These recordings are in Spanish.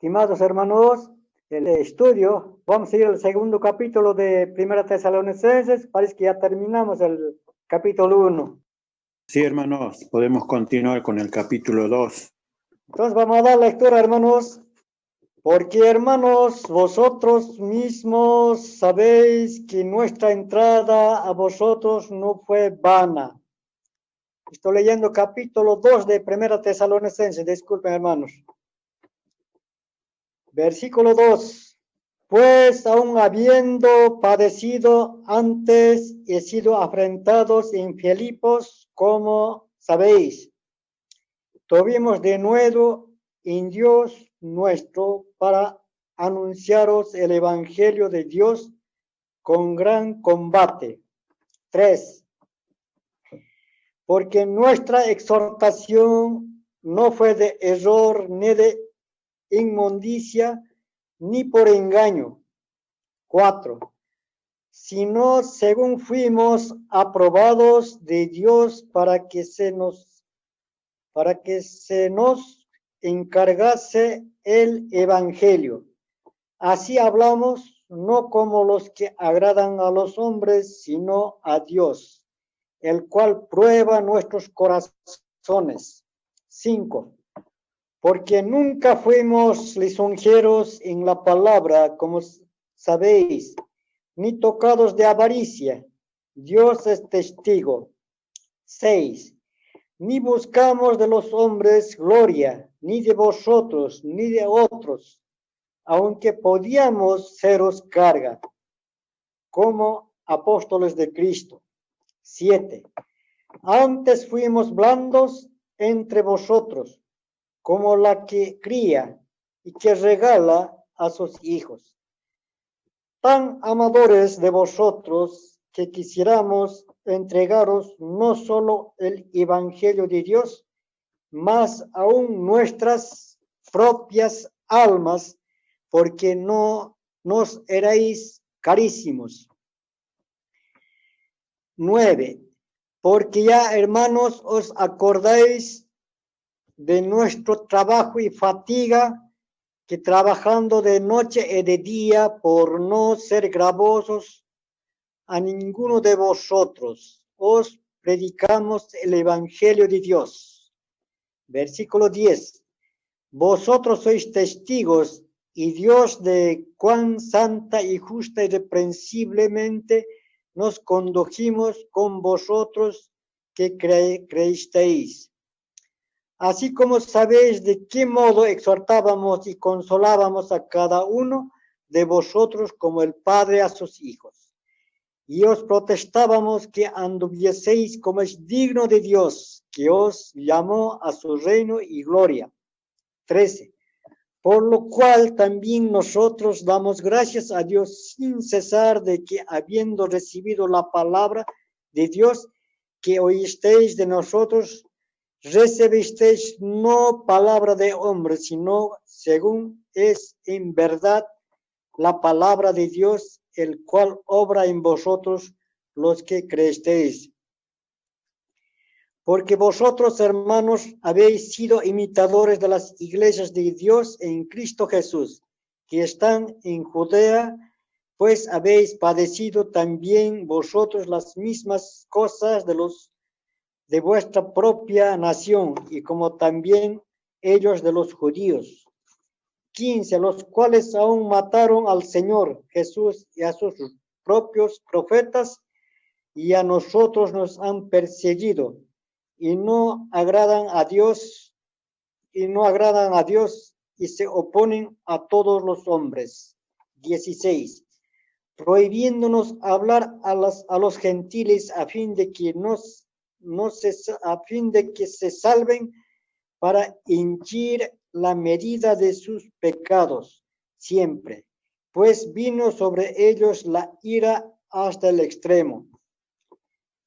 Estimados hermanos, el estudio, vamos a ir al segundo capítulo de Primera Tesalonicenses. Parece que ya terminamos el capítulo 1. Sí, hermanos, podemos continuar con el capítulo 2. Entonces vamos a dar lectura, hermanos. Porque, hermanos, vosotros mismos sabéis que nuestra entrada a vosotros no fue vana. Estoy leyendo capítulo 2 de Primera Tesalonicenses, disculpen, hermanos. Versículo 2. Pues aun habiendo padecido antes, he sido afrentados en Filipos, como sabéis. Tuvimos de nuevo en Dios nuestro para anunciaros el Evangelio de Dios con gran combate. 3. Porque nuestra exhortación no fue de error ni de inmundicia, ni por engaño. 4. Sino según fuimos aprobados de Dios para que se nos encargase el Evangelio. Así hablamos, no como los que agradan a los hombres, sino a Dios, el cual prueba nuestros corazones. 5. Porque nunca fuimos lisonjeros en la palabra, como sabéis, ni tocados de avaricia. Dios es testigo. 6. Ni buscamos de los hombres gloria, ni de vosotros, ni de otros, aunque podíamos seros carga, como apóstoles de Cristo. 7. Antes fuimos blandos entre vosotros, como la que cría y que regala a sus hijos. Tan amadores de vosotros que quisiéramos entregaros no solo el Evangelio de Dios, mas aún nuestras propias almas, porque no nos erais carísimos. 9. Porque ya, hermanos, os acordáis de nuestro trabajo y fatiga, que trabajando de noche y de día por no ser gravosos a ninguno de vosotros, os predicamos el Evangelio de Dios. Versículo 10. Vosotros sois testigos, y Dios, de cuán santa y justa y reprensiblemente nos condujimos con vosotros que creísteis. Así como sabéis de qué modo exhortábamos y consolábamos a cada uno de vosotros como el Padre a sus hijos. Y os protestábamos que anduvieseis como es digno de Dios, que os llamó a su reino y gloria. 13. Por lo cual también nosotros damos gracias a Dios sin cesar, de que habiendo recibido la palabra de Dios que oísteis de nosotros, recibisteis no palabra de hombre, sino según es en verdad la palabra de Dios, el cual obra en vosotros los que creéis. Porque vosotros, hermanos, habéis sido imitadores de las iglesias de Dios en Cristo Jesús, que están en Judea, pues habéis padecido también vosotros las mismas cosas de vuestra propia nación, y como también ellos de los judíos. 15. Los cuales aún mataron al Señor Jesús y a sus propios profetas, y a nosotros nos han perseguido, y no agradan a Dios, y se oponen a todos los hombres. 16. Prohibiéndonos hablar a los gentiles a fin de que se salven, para hinchir la medida de sus pecados siempre, pues vino sobre ellos la ira hasta el extremo.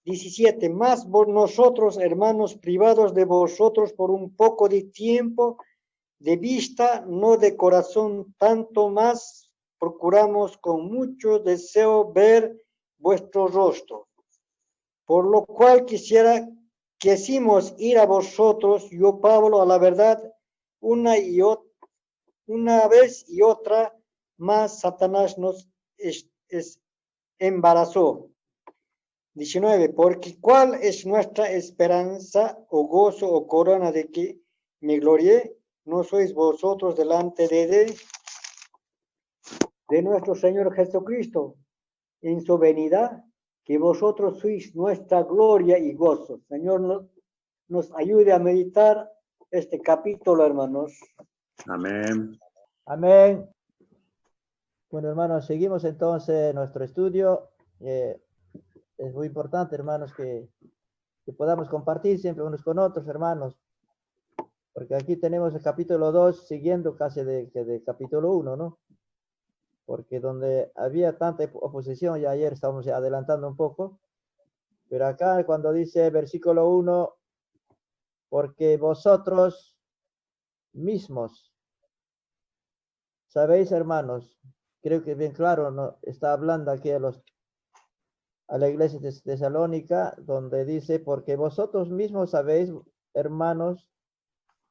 17. Mas nosotros, hermanos, privados de vosotros por un poco de tiempo, de vista, no de corazón, tanto más procuramos con mucho deseo ver vuestro rostro. Por lo cual quisimos ir a vosotros, yo Pablo, a la verdad, una y una vez y otra más Satanás nos embarazó. 19. Porque ¿cuál es nuestra esperanza o gozo o corona de que me glorié? ¿No sois vosotros delante de nuestro Señor Jesucristo en su venida? Que vosotros sois nuestra gloria y gozo. Señor, nos ayude a meditar este capítulo, hermanos. Amén. Amén. Bueno, hermanos, seguimos entonces nuestro estudio. Es muy importante, hermanos, que podamos compartir siempre unos con otros, hermanos, porque aquí tenemos el capítulo 2 siguiendo casi de capítulo 1, ¿no? Porque donde había tanta oposición, ya ayer estábamos adelantando un poco, pero acá cuando dice versículo 1, porque vosotros mismos sabéis, hermanos, creo que bien claro, ¿no? Está hablando aquí a la iglesia de Tesalónica, donde dice, porque vosotros mismos sabéis, hermanos,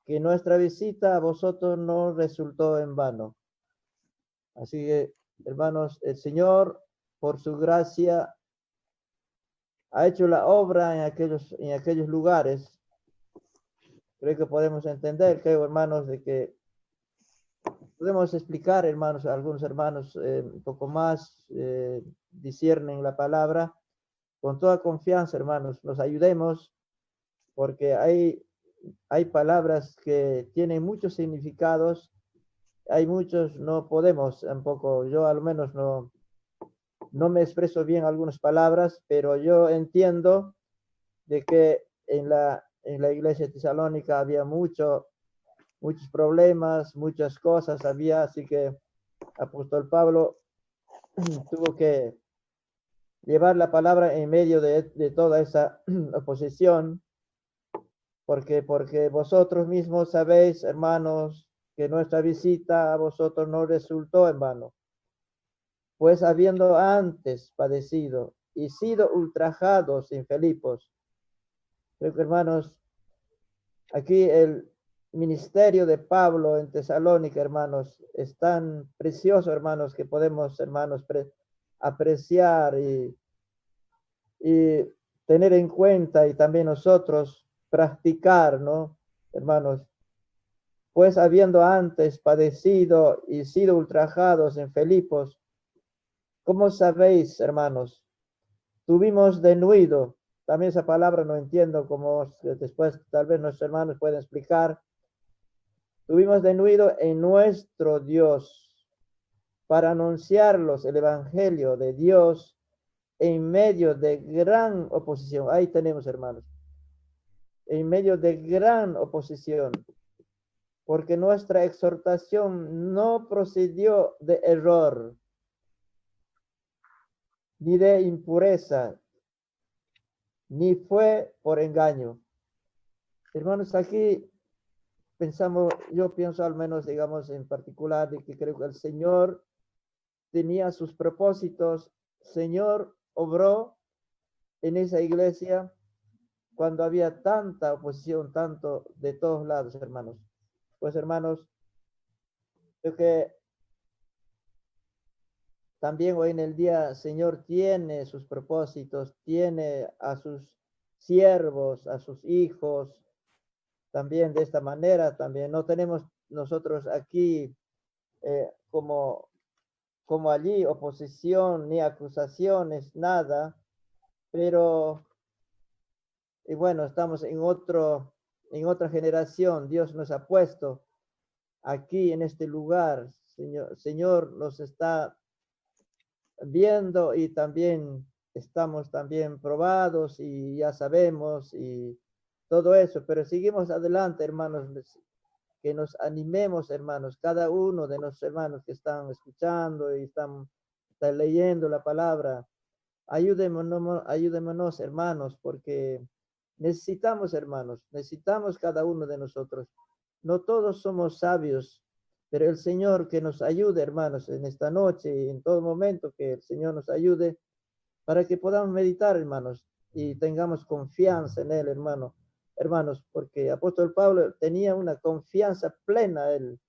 que nuestra visita a vosotros no resultó en vano. Así que, hermanos, el Señor, por su gracia, ha hecho la obra en aquellos lugares. Creo que podemos entender, creo, hermanos, de que podemos explicar, hermanos, algunos hermanos un poco más disciernen la palabra. Con toda confianza, hermanos, nos ayudemos, porque hay palabras que tienen muchos significados, hay muchos, no podemos tampoco, yo al menos no me expreso bien algunas palabras, pero yo entiendo de que en la iglesia de Tesalónica había muchos problemas, muchas cosas había, así que apóstol Pablo tuvo que llevar la palabra en medio de toda esa oposición, porque vosotros mismos sabéis, hermanos, que nuestra visita a vosotros no resultó en vano, pues habiendo antes padecido y sido ultrajados en Filipos. Creo que, hermanos, aquí el ministerio de Pablo en Tesalónica, hermanos, es tan precioso, hermanos, que podemos, hermanos, apreciar y tener en cuenta, y también nosotros practicar, ¿no, hermanos? Pues habiendo antes padecido y sido ultrajados en Filipos, ¿cómo sabéis, hermanos? Tuvimos denuido, también esa palabra no entiendo, como después tal vez nuestros hermanos pueden explicar. Tuvimos denuido en nuestro Dios para anunciarlos el evangelio de Dios en medio de gran oposición. Ahí tenemos, hermanos, en medio de gran oposición, porque nuestra exhortación no procedió de error, ni de impureza, ni fue por engaño. Hermanos, aquí yo pienso al menos, digamos, en particular, de que creo que el Señor tenía sus propósitos. Señor obró en esa iglesia cuando había tanta oposición, tanto de todos lados, hermanos. Pues, hermanos, creo que también hoy en el día, Señor tiene sus propósitos, tiene a sus siervos, a sus hijos, también de esta manera. También no tenemos nosotros aquí como allí oposición ni acusaciones, nada, pero y bueno, estamos en otra generación. Dios nos ha puesto aquí en este lugar. Señor nos está viendo, y también estamos también probados y ya sabemos y todo eso, pero seguimos adelante, hermanos, que nos animemos, hermanos, cada uno de nuestros hermanos que están escuchando y están leyendo la palabra. Ayúdemonos, hermanos, porque necesitamos, hermanos, necesitamos cada uno de nosotros. No todos somos sabios, pero el Señor que nos ayude, hermanos, en esta noche y en todo momento, que el Señor nos ayude para que podamos meditar, hermanos, y tengamos confianza en Él, hermanos, porque apóstol Pablo tenía una confianza plena, él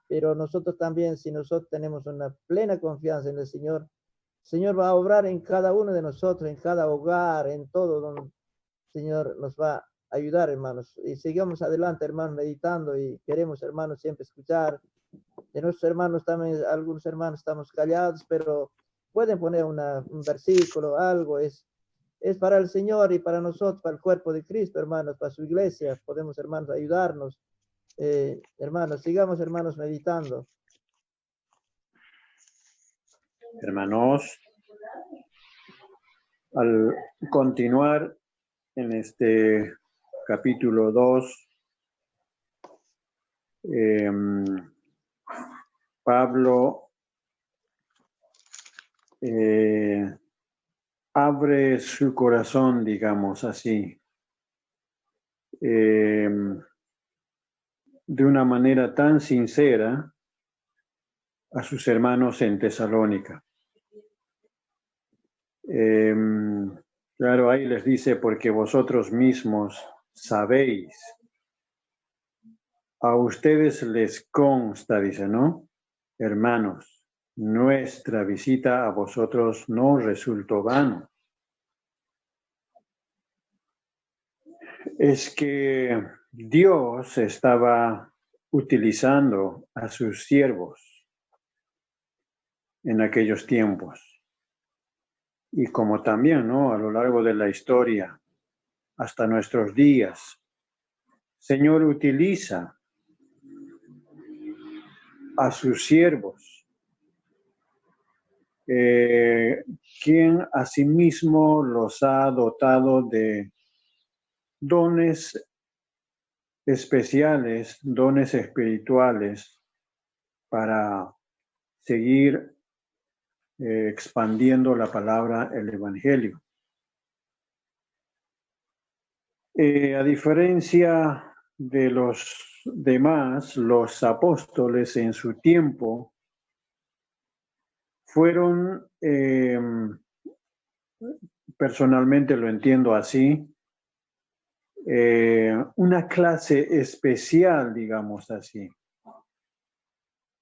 pero nosotros también, si nosotros tenemos una plena confianza en el Señor va a obrar en cada uno de nosotros, en cada hogar, en todo donde el Señor nos va a ayudar, hermanos. Y sigamos adelante, hermanos, meditando y queremos, hermanos, siempre escuchar. De nuestros hermanos también, algunos hermanos estamos callados, pero pueden poner un versículo, algo, es para el Señor y para nosotros, para el cuerpo de Cristo, hermanos, para su iglesia. Podemos, hermanos, ayudarnos. Hermanos, sigamos, hermanos, meditando. Hermanos, al continuar en este capítulo 2, Pablo abre su corazón, digamos así, de una manera tan sincera a sus hermanos en Tesalónica. Claro, ahí les dice, porque vosotros mismos sabéis, a ustedes les consta, dice, ¿no? Hermanos, nuestra visita a vosotros no resultó vana. Es que Dios estaba utilizando a sus siervos en aquellos tiempos. Y como también, ¿no? A lo largo de la historia, hasta nuestros días, Señor utiliza a sus siervos, quien asimismo los ha dotado de dones especiales, dones espirituales, para seguir expandiendo la palabra, el Evangelio. A diferencia de los demás, los apóstoles en su tiempo fueron, personalmente lo entiendo así, una clase especial, digamos así,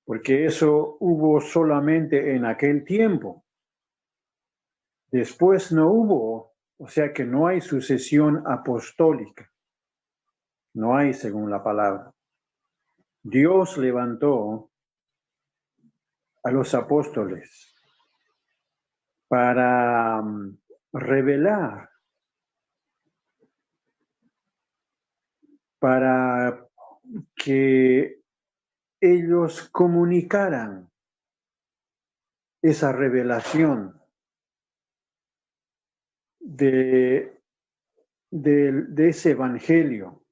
porque eso hubo solamente en aquel tiempo. Después no hubo, o sea que no hay sucesión apostólica, no hay según la palabra. Dios levantó a los apóstoles para revelar, para que ellos comunicaran esa revelación de ese evangelio,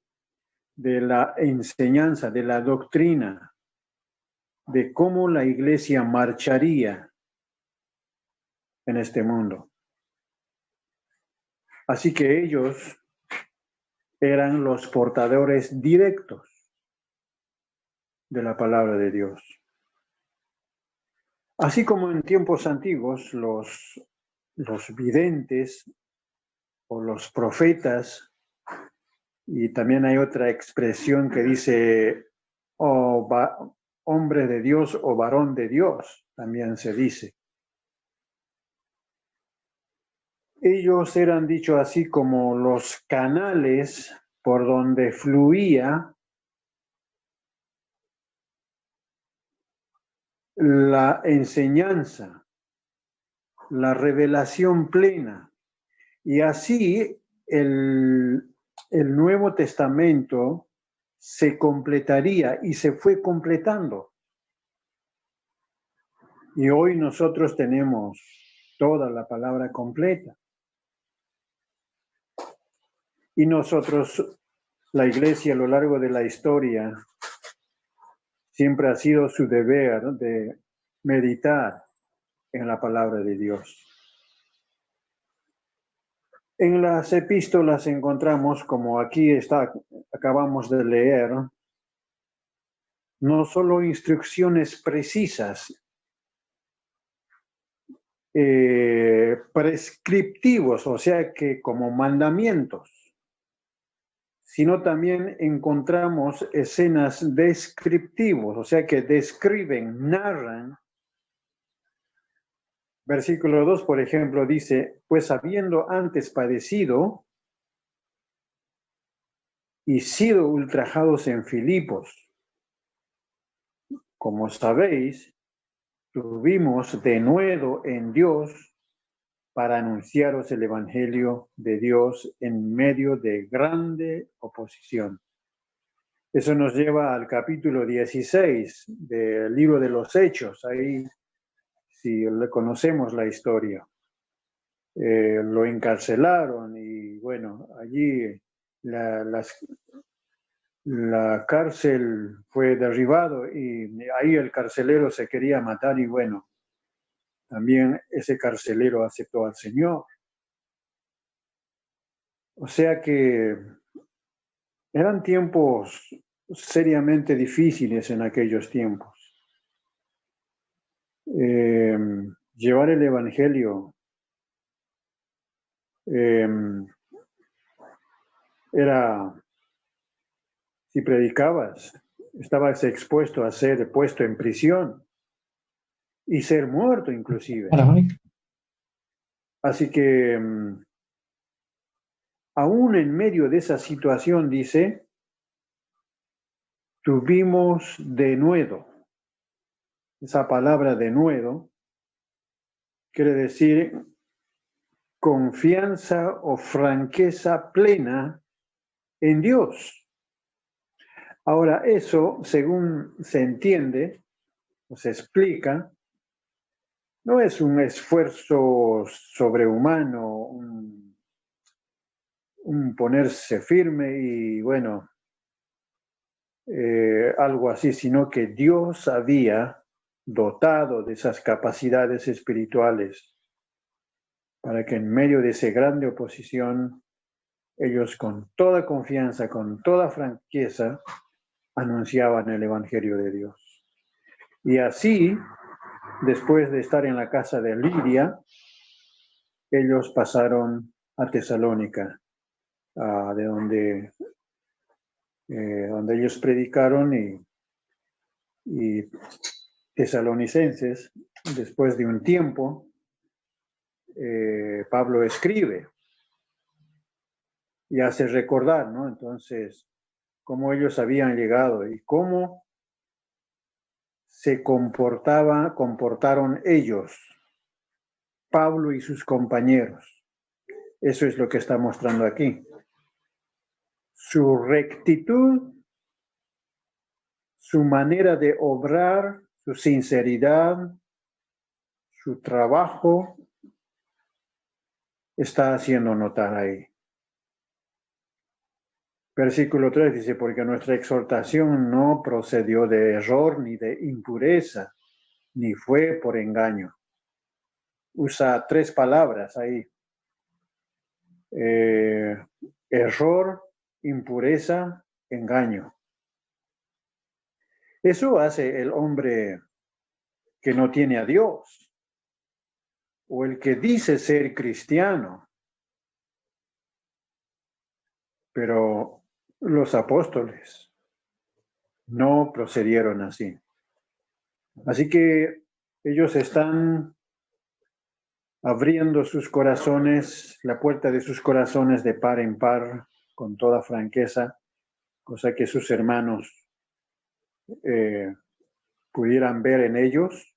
de la enseñanza, de la doctrina, de cómo la iglesia marcharía en este mundo. Así que ellos eran los portadores directos de la palabra de Dios. Así como en tiempos antiguos los videntes o los profetas, y también hay otra expresión que dice hombre de Dios o varón de Dios, también se dice. Ellos eran dicho así como los canales por donde fluía la enseñanza, la revelación plena. Y así el Nuevo Testamento se completaría y se fue completando. Y hoy nosotros tenemos toda la palabra completa. Y nosotros, la iglesia a lo largo de la historia, siempre ha sido su deber de meditar en la palabra de Dios. En las epístolas encontramos, como aquí acabamos de leer, no solo instrucciones precisas, prescriptivos, o sea que como mandamientos, sino también encontramos escenas descriptivas, o sea que describen, narran. Versículo 2, por ejemplo, dice, pues habiendo antes padecido y sido ultrajados en Filipos, como sabéis, tuvimos denuedo en Dios para anunciaros el Evangelio de Dios en medio de grande oposición. Eso nos lleva al capítulo 16 del libro de los Hechos. Ahí, si le conocemos la historia, lo encarcelaron y bueno, allí la cárcel fue derribado y ahí el carcelero se quería matar y bueno, también ese carcelero aceptó al Señor. O sea que eran tiempos seriamente difíciles en aquellos tiempos. Llevar el Evangelio era, si predicabas, estabas expuesto a ser puesto en prisión y ser muerto inclusive. Así que aún en medio de esa situación, dice, tuvimos denuedo. Esa palabra denuedo quiere decir confianza o franqueza plena en Dios. Ahora, eso, según se entiende o se explica, no es un esfuerzo sobrehumano, un ponerse firme y, bueno, algo así, sino que Dios había dotado de esas capacidades espirituales para que en medio de esa grande oposición, ellos con toda confianza, con toda franqueza, anunciaban el Evangelio de Dios. Y así, después de estar en la casa de Lidia, ellos pasaron a Tesalónica, de donde ellos predicaron y tesalonicenses, después de un tiempo, Pablo escribe y hace recordar, ¿no? Entonces, cómo ellos habían llegado y cómo se comportaron ellos, Pablo y sus compañeros. Eso es lo que está mostrando aquí. Su rectitud, su manera de obrar, su sinceridad, su trabajo, está haciendo notar ahí. Versículo 3 dice, porque nuestra exhortación no procedió de error ni de impureza, ni fue por engaño. Usa 3 palabras ahí. Error, impureza, engaño. Eso hace el hombre que no tiene a Dios, o el que dice ser cristiano. Pero los apóstoles no procedieron así. Así que ellos están abriendo sus corazones, la puerta de sus corazones de par en par, con toda franqueza, cosa que sus hermanos pudieran ver en ellos,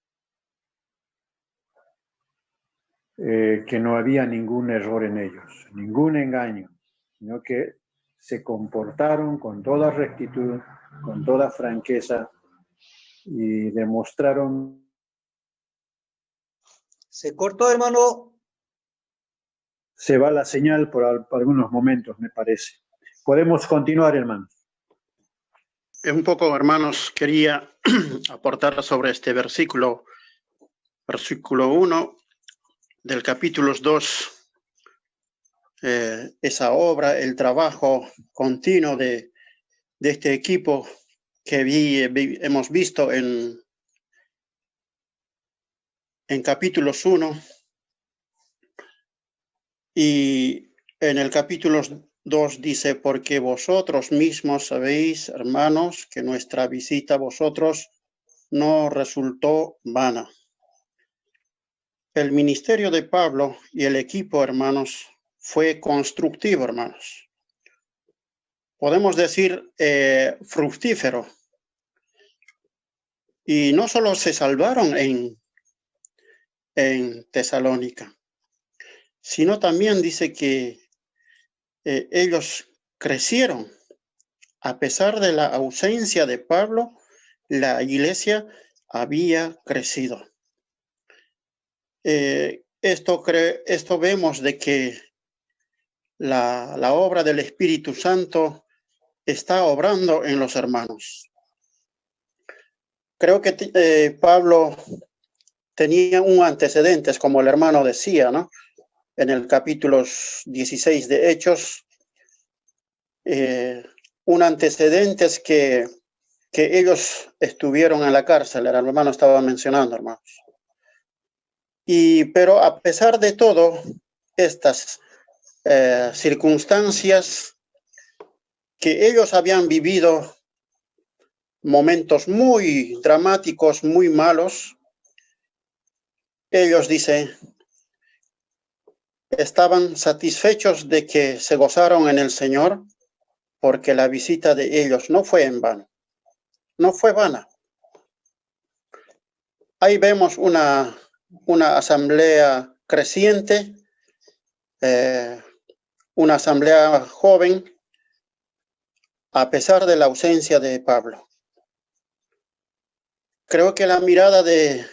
que no había ningún error en ellos, ningún engaño, sino que se comportaron con toda rectitud, con toda franqueza y demostraron. Se cortó, hermano. Se va la señal por algunos momentos, me parece. Podemos continuar, hermanos. Un poco, hermanos, quería aportar sobre este versículo 1 del capítulo 2, esa obra, el trabajo continuo de este equipo que hemos visto en capítulos 1 y en el capítulo 2 dice, porque vosotros mismos sabéis, hermanos, que nuestra visita a vosotros no resultó vana. El ministerio de Pablo y el equipo, hermanos, fue constructivo, hermanos. Podemos decir fructífero. Y no solo se salvaron en Tesalónica, sino también dice que ellos crecieron. A pesar de la ausencia de Pablo, la iglesia había crecido. Esto vemos de que la obra del Espíritu Santo está obrando en los hermanos. Creo que Pablo tenía un antecedente, como el hermano decía, ¿no? En el capítulo 16 de Hechos, un antecedente es que ellos estuvieron en la cárcel, el hermano estaba mencionando, hermanos. Pero a pesar de todo, estas circunstancias que ellos habían vivido, momentos muy dramáticos, muy malos, ellos dicen, estaban satisfechos de que se gozaron en el Señor, porque la visita de ellos no fue en vano, no fue vana. Ahí vemos una asamblea creciente, una asamblea joven, a pesar de la ausencia de Pablo. Creo que la mirada de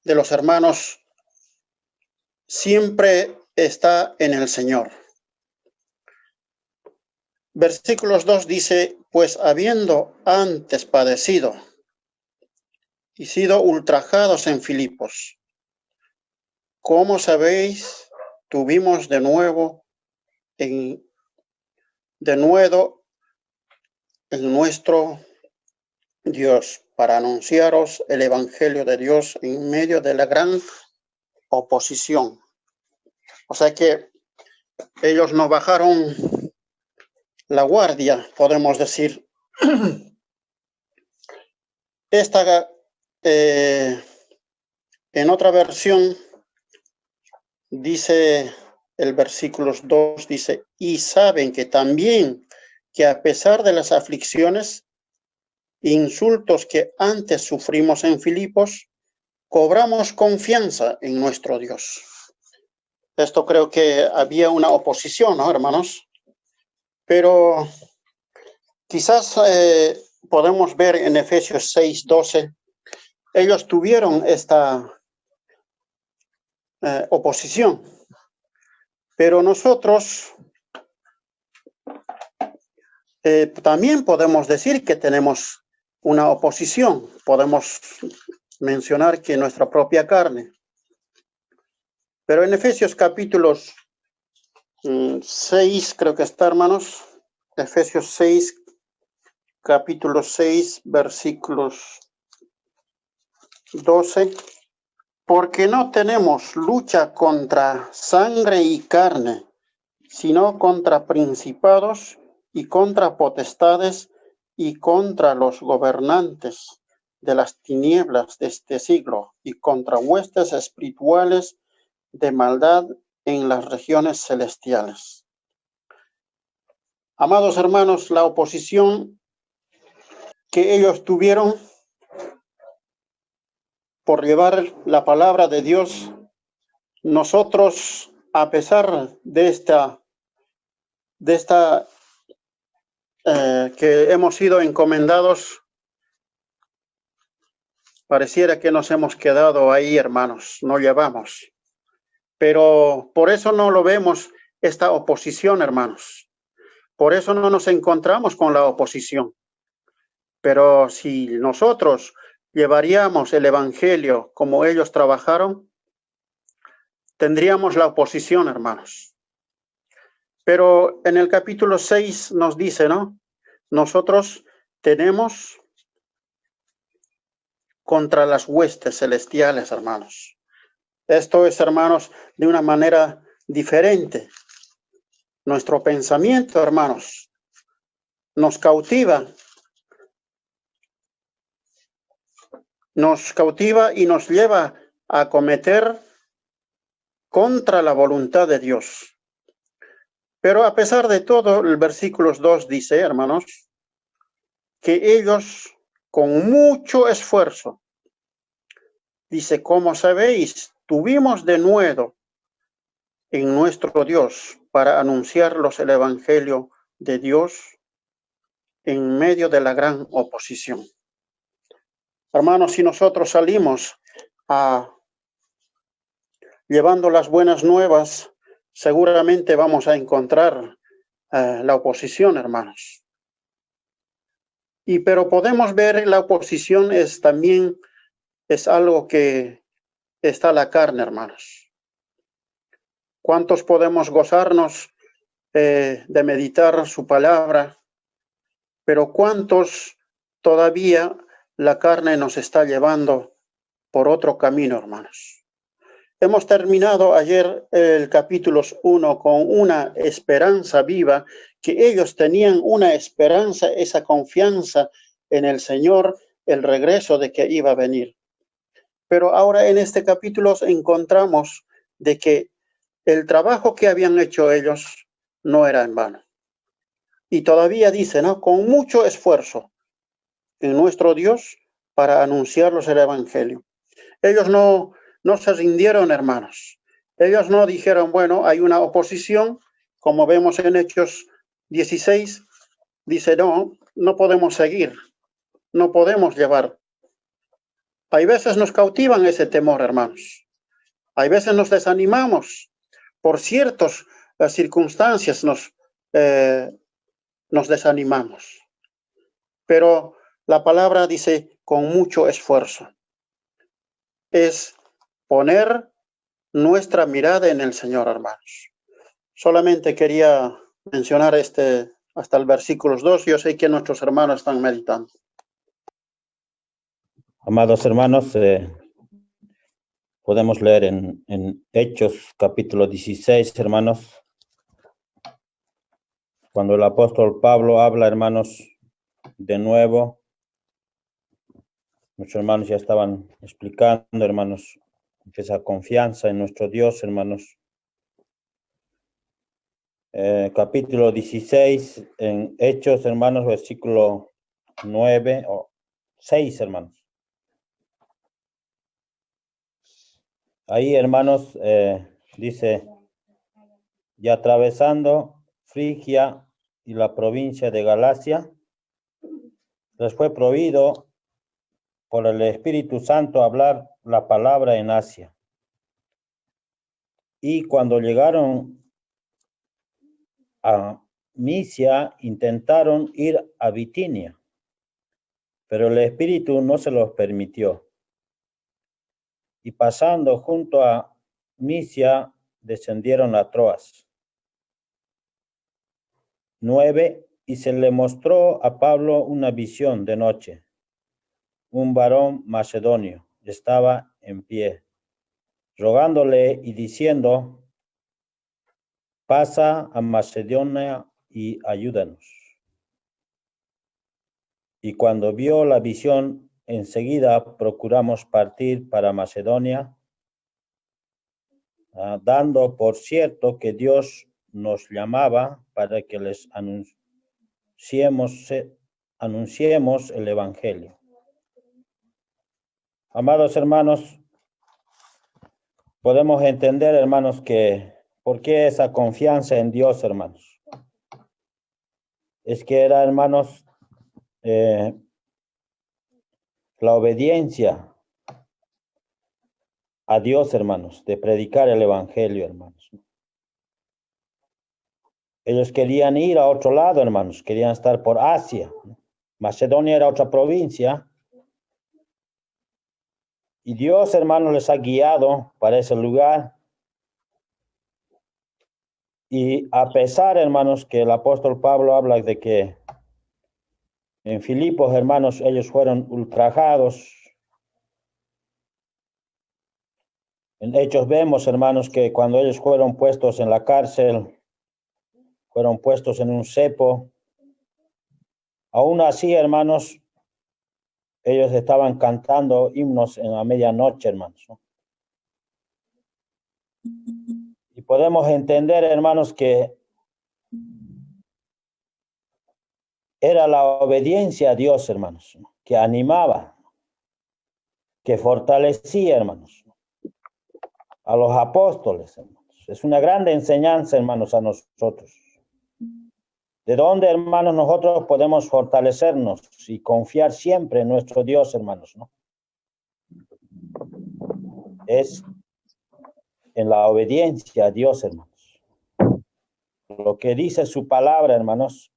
los hermanos siempre está en el Señor. Versículos 2 dice, pues habiendo antes padecido y sido ultrajados en Filipos, como sabéis, tuvimos de nuevo en nuestro Dios para anunciaros el evangelio de Dios en medio de la gran oposición. O sea que ellos no bajaron la guardia, podemos decir. Esta, en otra versión, dice el versículo 2, dice, y saben que también que a pesar de las aflicciones, insultos que antes sufrimos en Filipos, cobramos confianza en nuestro Dios. Esto creo que había una oposición, ¿no, hermanos? Pero quizás podemos ver en Efesios 6:12, ellos tuvieron esta oposición, pero nosotros también podemos decir que tenemos una oposición. Podemos mencionar que nuestra propia carne. Pero en Efesios capítulos 6, creo que está, hermanos, Efesios 6, capítulo 6, versículos 12, porque no tenemos lucha contra sangre y carne, sino contra principados y contra potestades y contra los gobernantes de las tinieblas de este siglo y contra huestes espirituales de maldad en las regiones celestiales. Amados hermanos, la oposición que ellos tuvieron por llevar la palabra de Dios, nosotros, a pesar de esta que hemos sido encomendados, pareciera que nos hemos quedado ahí, hermanos, no llevamos. Pero por eso no lo vemos esta oposición, hermanos. Por eso no nos encontramos con la oposición. Pero si nosotros llevaríamos el evangelio como ellos trabajaron, tendríamos la oposición, hermanos. Pero en el capítulo 6 nos dice, ¿no? Nosotros tenemos contra las huestes celestiales, hermanos. Esto es, hermanos, de una manera diferente. nuestro pensamiento, hermanos, nos cautiva y nos lleva a cometer contra la voluntad de Dios. Pero a pesar de todo, el versículo 2 dice, hermanos, que ellos con mucho esfuerzo, dice, como sabéis, tuvimos denuedo en nuestro Dios para anunciarlos el evangelio de Dios en medio de la gran oposición. Hermanos, si nosotros salimos llevando las buenas nuevas, seguramente vamos a encontrar la oposición, hermanos. Pero podemos ver la oposición también es algo que está a la carne, hermanos. ¿Cuántos podemos gozarnos de meditar su palabra? Pero ¿cuántos todavía la carne nos está llevando por otro camino, hermanos? Hemos terminado ayer el capítulo 1 con una esperanza viva, que ellos tenían una esperanza, esa confianza en el Señor, el regreso de que iba a venir. Pero ahora en este capítulo encontramos de que el trabajo que habían hecho ellos no era en vano. Y todavía dice, ¿no? Con mucho esfuerzo en nuestro Dios para anunciarlos el evangelio. Ellos no se rindieron, hermanos. Ellos no dijeron, bueno, hay una oposición, como vemos en Hechos 16, dice, no podemos seguir, no podemos llevar. Hay veces nos cautivan ese temor, hermanos. Hay veces nos desanimamos por ciertas circunstancias, nos desanimamos. Pero la palabra dice con mucho esfuerzo. Es poner nuestra mirada en el Señor, hermanos. Solamente quería mencionar hasta el versículo 2. Yo sé que nuestros hermanos están meditando. Amados hermanos, podemos leer en Hechos capítulo 16, hermanos, cuando el apóstol Pablo habla, hermanos, de nuevo. Nuestros hermanos ya estaban explicando, hermanos, esa confianza en nuestro Dios, hermanos. Capítulo 16, en Hechos, hermanos, versículo 9 o 6, hermanos. Ahí, hermanos, dice, y atravesando Frigia y la provincia de Galacia, les fue prohibido por el Espíritu Santo hablar la palabra en Asia. Y cuando llegaron a Misia, intentaron ir a Bitinia, pero el Espíritu no se los permitió. Y pasando junto a Misia, descendieron a Troas. 9. Y se le mostró a Pablo una visión de noche. Un varón macedonio estaba en pie, rogándole y diciendo, pasa a Macedonia y ayúdanos. Y cuando vio la visión, enseguida procuramos partir para Macedonia, dando por cierto que Dios nos llamaba para que les anunciemos el evangelio. Amados hermanos, podemos entender, hermanos, que ¿por qué esa confianza en Dios, hermanos? Es que era, hermanos, la obediencia a Dios, hermanos, de predicar el evangelio, hermanos. Ellos querían ir a otro lado, hermanos, querían estar por Asia. Macedonia era otra provincia. Y Dios, hermanos, les ha guiado para ese lugar. Y a pesar, hermanos, que el apóstol Pablo habla de que en Filipos, hermanos, ellos fueron ultrajados. En Hechos vemos, hermanos, que cuando ellos fueron puestos en la cárcel, fueron puestos en un cepo. Aún así, hermanos, ellos estaban cantando himnos en la medianoche, hermanos, ¿no? Y podemos entender, hermanos, que era la obediencia a Dios, hermanos, ¿no?, que animaba, que fortalecía, hermanos, a los apóstoles, hermanos. Es una grande enseñanza, hermanos, a nosotros. ¿De dónde, hermanos, nosotros podemos fortalecernos y confiar siempre en nuestro Dios, hermanos, ¿no? Es en la obediencia a Dios, hermanos. Lo que dice su palabra, hermanos.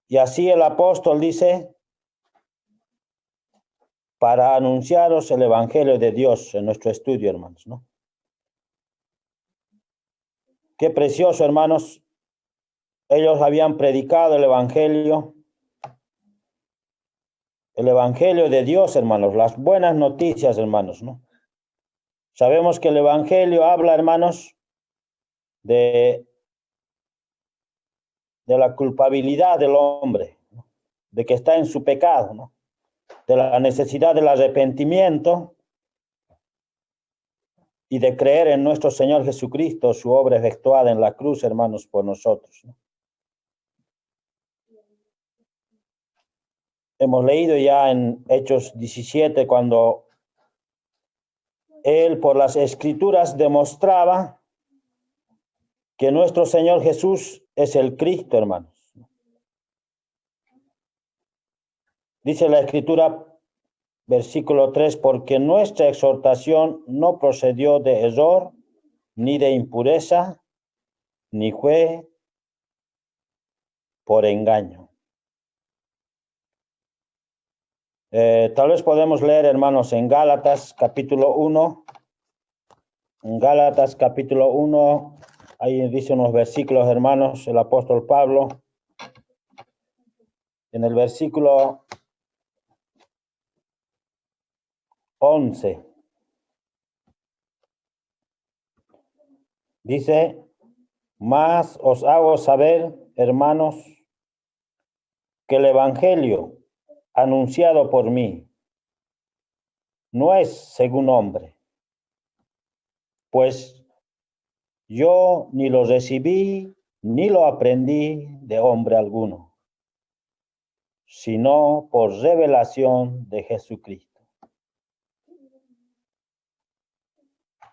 Y así el apóstol dice, para anunciaros el evangelio de Dios en nuestro estudio, hermanos, ¿no? Qué precioso, hermanos. Ellos habían predicado el evangelio de Dios, hermanos, las buenas noticias, hermanos, ¿no? Sabemos que el evangelio habla, hermanos, de la culpabilidad del hombre, ¿no?, de que está en su pecado, ¿no?, de la necesidad del arrepentimiento y de creer en nuestro Señor Jesucristo, su obra efectuada en la cruz, hermanos, por nosotros, ¿no? Hemos leído ya en Hechos 17 cuando él por las escrituras demostraba que nuestro Señor Jesús es el Cristo, hermanos. Dice la escritura, versículo 3, porque nuestra exhortación no procedió de error, ni de impureza, ni fue por engaño. Tal vez podemos leer, hermanos, en Gálatas capítulo 1. En Gálatas capítulo 1, ahí dice unos versículos, hermanos, el apóstol Pablo. En el versículo 11 dice, mas os hago saber, hermanos, que el evangelio anunciado por mí no es según hombre, pues yo ni lo recibí ni lo aprendí de hombre alguno, sino por revelación de Jesucristo.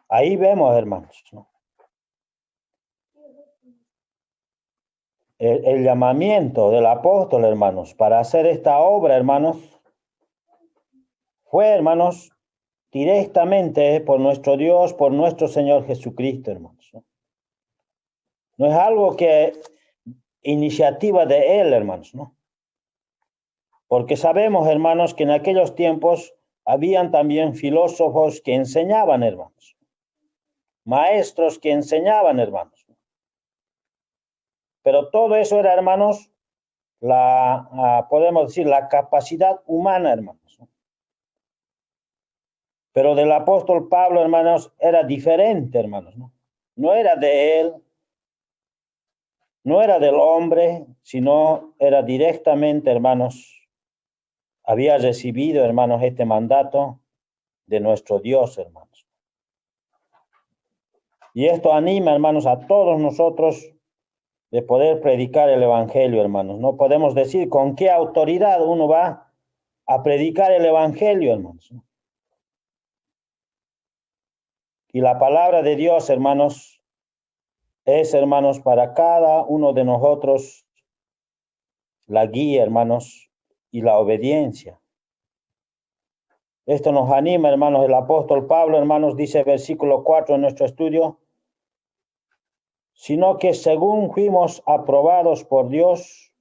Ahí vemos, hermanos, ¿no?, el llamamiento del apóstol, hermanos, para hacer esta obra, hermanos, fue, hermanos, directamente por nuestro Dios, por nuestro Señor Jesucristo, hermanos, ¿no? No es algo que iniciativa de él, hermanos, ¿no? Porque sabemos, hermanos, que en aquellos tiempos habían también filósofos que enseñaban, hermanos, maestros que enseñaban, hermanos. Pero todo eso era, hermanos, podemos decir, la capacidad humana, hermanos, ¿no? Pero del apóstol Pablo, hermanos, era diferente, hermanos, ¿no? No era de él, no era del hombre, sino era directamente, hermanos, había recibido, hermanos, este mandato de nuestro Dios, hermanos. Y esto anima, hermanos, a todos nosotros de poder predicar el evangelio, hermanos. No podemos decir con qué autoridad uno va a predicar el evangelio, hermanos. Y la palabra de Dios, hermanos, es, hermanos, para cada uno de nosotros la guía, hermanos, y la obediencia. Esto nos anima, hermanos. El apóstol Pablo, hermanos, dice versículo 4 en nuestro estudio, sino que según fuimos aprobados por Dios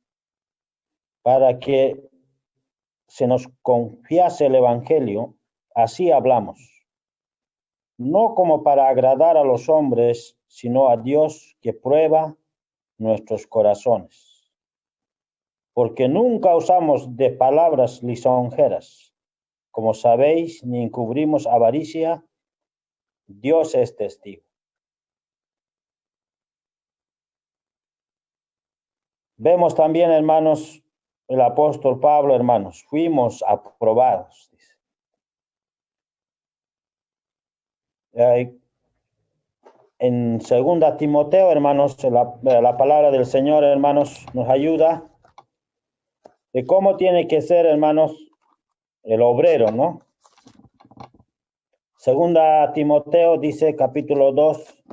para que se nos confiase el evangelio, así hablamos, no como para agradar a los hombres, sino a Dios que prueba nuestros corazones. Porque nunca usamos de palabras lisonjeras, como sabéis, ni encubrimos avaricia, Dios es testigo. Vemos también, hermanos, el apóstol Pablo, hermanos, fuimos aprobados. Dice. En 2 Timoteo, hermanos, la palabra del Señor, hermanos, nos ayuda de cómo tiene que ser, hermanos, el obrero, ¿no? 2 Timoteo dice, capítulo 2,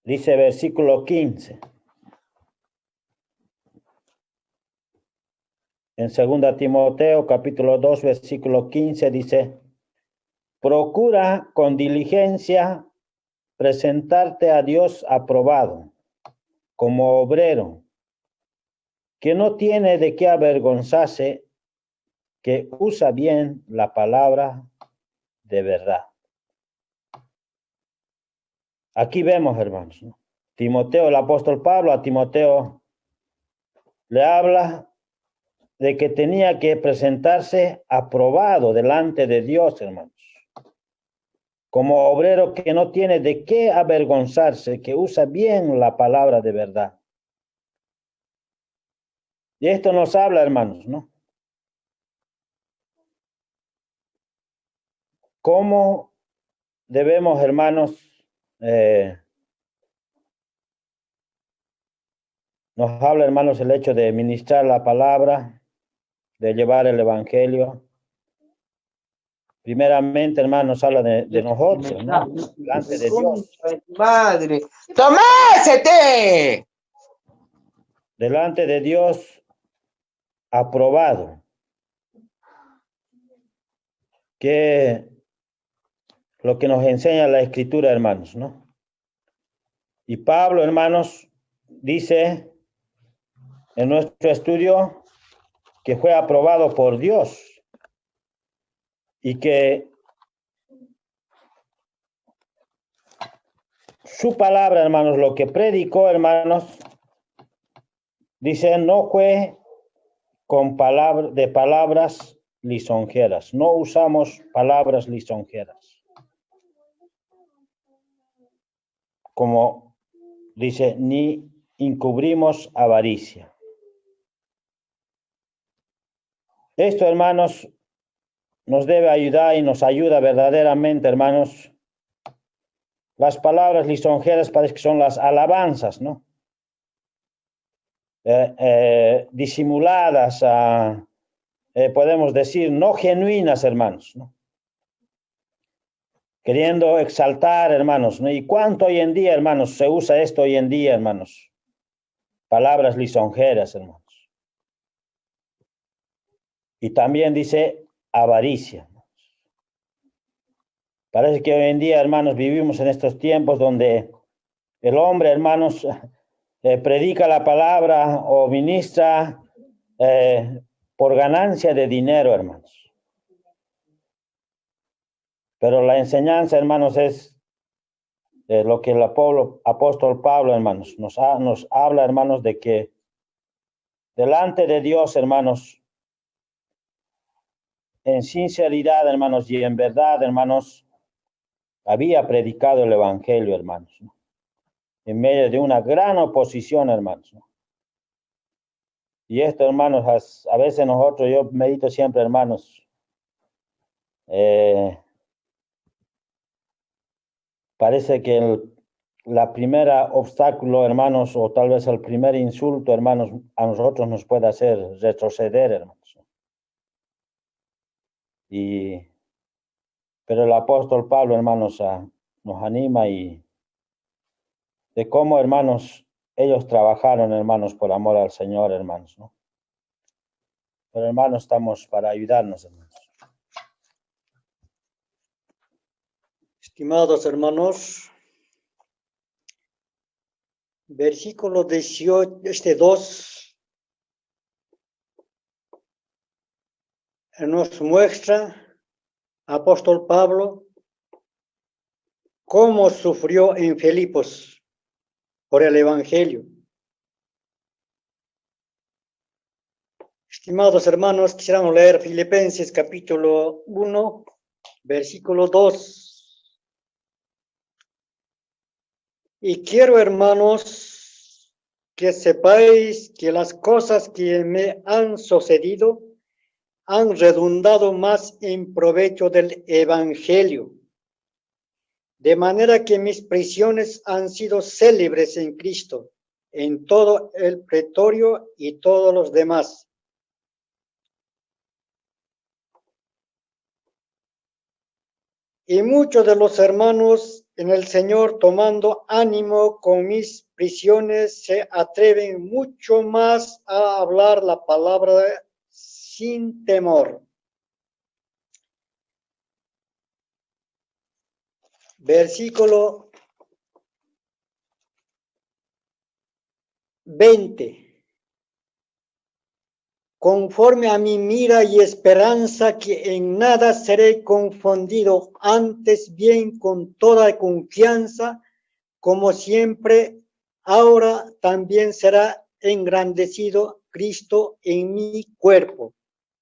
dice versículo 15. En 2 Timoteo, capítulo 2, versículo 15, dice, procura con diligencia presentarte a Dios aprobado, como obrero, que no tiene de qué avergonzarse, que usa bien la palabra de verdad. Aquí vemos, hermanos, ¿no? Timoteo, el apóstol Pablo a Timoteo le habla de que tenía que presentarse aprobado delante de Dios, hermanos, como obrero que no tiene de qué avergonzarse, que usa bien la palabra de verdad. Y esto nos habla, hermanos, ¿no? ¿Cómo debemos, hermanos, nos habla, hermanos, el hecho de ministrar la palabra, de llevar el evangelio? Primeramente, hermanos, habla de nosotros, ¿no? Delante de Dios. Madre, ¡tomásete! Delante de Dios, aprobado. Que lo que nos enseña la Escritura, hermanos, ¿no? Y Pablo, hermanos, dice en nuestro estudio que fue aprobado por Dios y que su palabra, hermanos, lo que predicó, hermanos, dice, no fue con palabras lisonjeras. No usamos palabras lisonjeras. Como dice, ni encubrimos avaricia. Esto, hermanos, nos debe ayudar y nos ayuda verdaderamente, hermanos. Las palabras lisonjeras parece que son las alabanzas, ¿no? Disimuladas, podemos decir, no genuinas, hermanos, ¿no? Queriendo exaltar, hermanos, ¿no? ¿Y cuánto hoy en día, hermanos, se usa esto hoy en día, hermanos? Palabras lisonjeras, hermanos. Y también dice avaricia. Parece que hoy en día, hermanos, vivimos en estos tiempos donde el hombre, hermanos, predica la palabra o ministra por ganancia de dinero, hermanos. Pero la enseñanza, hermanos, es lo que el apóstol Pablo, hermanos, nos habla, hermanos, de que delante de Dios, hermanos, en sinceridad, hermanos, y en verdad, hermanos, había predicado el evangelio, hermanos, ¿no? En medio de una gran oposición, hermanos, ¿no? Y esto, hermanos, a veces nosotros, yo medito siempre, hermanos, parece que la primera obstáculo, hermanos, o tal vez el primer insulto, hermanos, a nosotros nos puede hacer retroceder, hermanos. Pero el apóstol Pablo, hermanos, nos anima y de cómo, hermanos, ellos trabajaron, hermanos, por amor al Señor, hermanos, ¿no? Pero, hermanos, estamos para ayudarnos, hermanos. Estimados hermanos, versículo 18, 2, nos muestra, apóstol Pablo, cómo sufrió en Filipos por el evangelio. Estimados hermanos, quisiéramos leer Filipenses capítulo 1, versículo 2. Y quiero, hermanos, que sepáis que las cosas que me han sucedido han redundado más en provecho del Evangelio, de manera que mis prisiones han sido célebres en Cristo, en todo el pretorio y todos los demás. Y muchos de los hermanos en el Señor, tomando ánimo con mis prisiones, se atreven mucho más a hablar la palabra sin temor. Versículo 20. Conforme a mi mira y esperanza que en nada seré confundido, antes bien con toda confianza, como siempre, ahora también será engrandecido Cristo en mi cuerpo,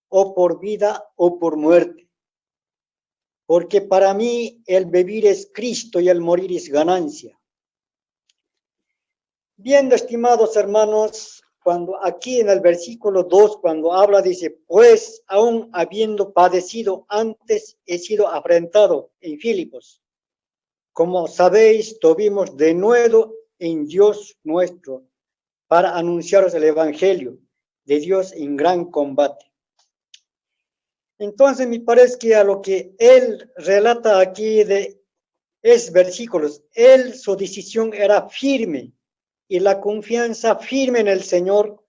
o por vida o por muerte. Porque para mí el vivir es Cristo y el morir es ganancia. Bien, estimados hermanos, cuando aquí en el versículo 2, cuando habla, dice, pues aún habiendo padecido antes, he sido afrentado en Filipos. Como sabéis, tuvimos de nuevo en Dios nuestro para anunciaros el evangelio de Dios en gran combate. Entonces me parece que a lo que él relata aquí de es versículos, su decisión era firme y la confianza firme en el Señor.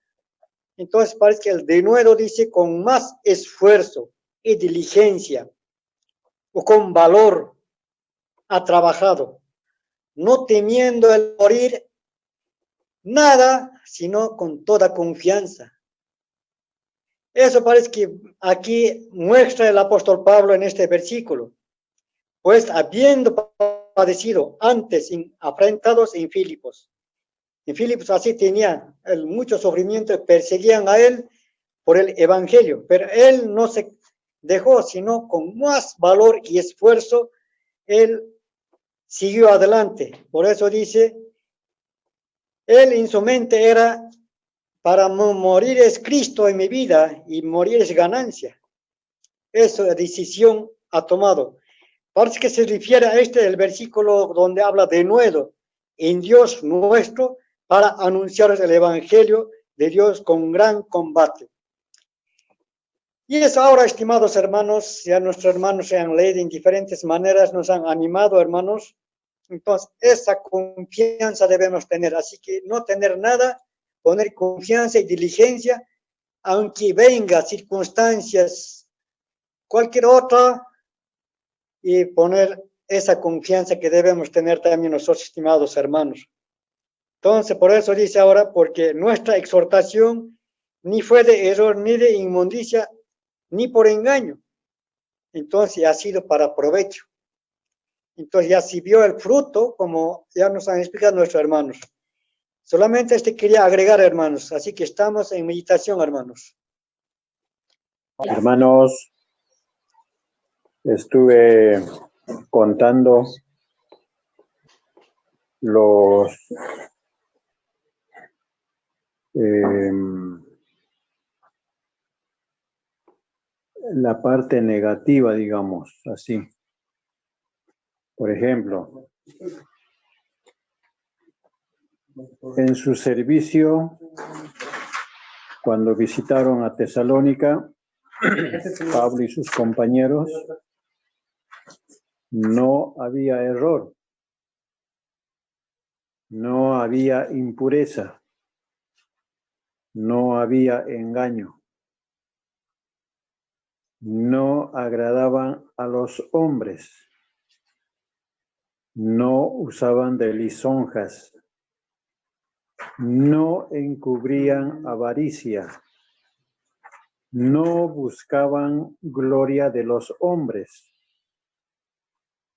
Entonces parece que el denuedo dice con más esfuerzo y diligencia o con valor ha trabajado, no temiendo el morir nada, sino con toda confianza. Eso parece que aquí muestra el apóstol Pablo en este versículo. Pues habiendo padecido antes afrentados en Filipos. En Filipos así tenía mucho sufrimiento, perseguían a él por el evangelio, pero él no se dejó, sino con más valor y esfuerzo, él siguió adelante. Por eso dice, él en su mente era, para morir es Cristo en mi vida y morir es ganancia. Esa decisión ha tomado. Parece que se refiere a el versículo donde habla de nuevo, en Dios nuestro, para anunciar el evangelio de Dios con gran combate. Y es ahora, estimados hermanos, ya nuestros hermanos se han leído en diferentes maneras, nos han animado, hermanos. Entonces, esa confianza debemos tener. Así que no tener nada, poner confianza y diligencia, aunque venga circunstancias, cualquier otra, y poner esa confianza que debemos tener también nosotros, estimados hermanos. Entonces, por eso dice ahora, porque nuestra exhortación ni fue de error, ni de inmundicia, ni por engaño. Entonces, ha sido para provecho. Entonces, ya si vio el fruto, como ya nos han explicado nuestros hermanos. Solamente quería agregar, hermanos. Así que estamos en meditación, hermanos. Hermanos, estuve contando la parte negativa, digamos así. Por ejemplo, en su servicio, cuando visitaron a Tesalónica, Pablo y sus compañeros, no había error, no había impureza, no había engaño, no agradaban a los hombres, no usaban de lisonjas, no encubrían avaricia, no buscaban gloria de los hombres,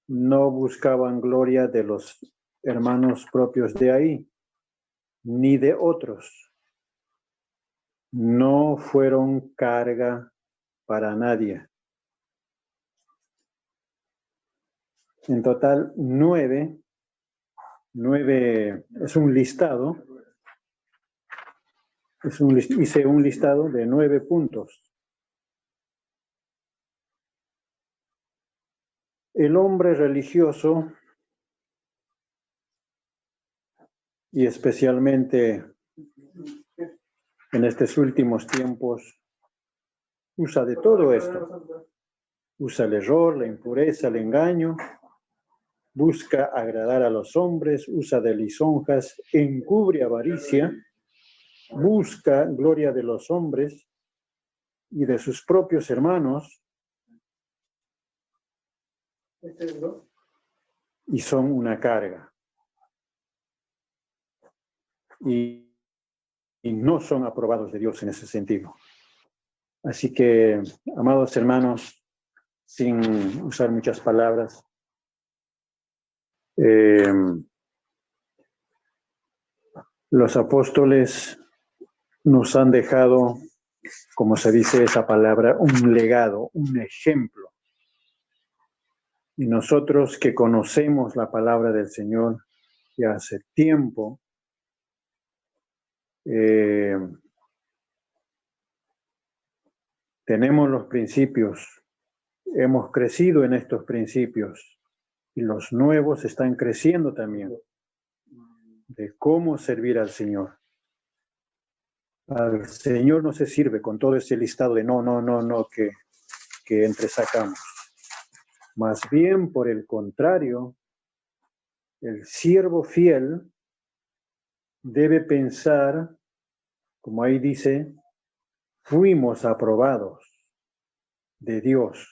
no buscaban gloria de los hermanos propios de ahí, ni de otros. No fueron carga para nadie. En total, 9 es un listado, hice un listado de 9 puntos. El hombre religioso, y especialmente en estos últimos tiempos, usa de todo esto. Usa el error, la impureza, el engaño, busca agradar a los hombres, usa de lisonjas, encubre avaricia, busca gloria de los hombres y de sus propios hermanos, y son una carga. Y no son aprobados de Dios en ese sentido. Así que, amados hermanos, sin usar muchas palabras, los apóstoles nos han dejado, como se dice esa palabra, un legado, un ejemplo. Y nosotros que conocemos la palabra del Señor ya hace tiempo, tenemos los principios, hemos crecido en estos principios y los nuevos están creciendo también de cómo servir al Señor. Al Señor no se sirve con todo ese listado de no que entresacamos. Más bien, por el contrario, el siervo fiel debe pensar, como ahí dice, fuimos aprobados de Dios.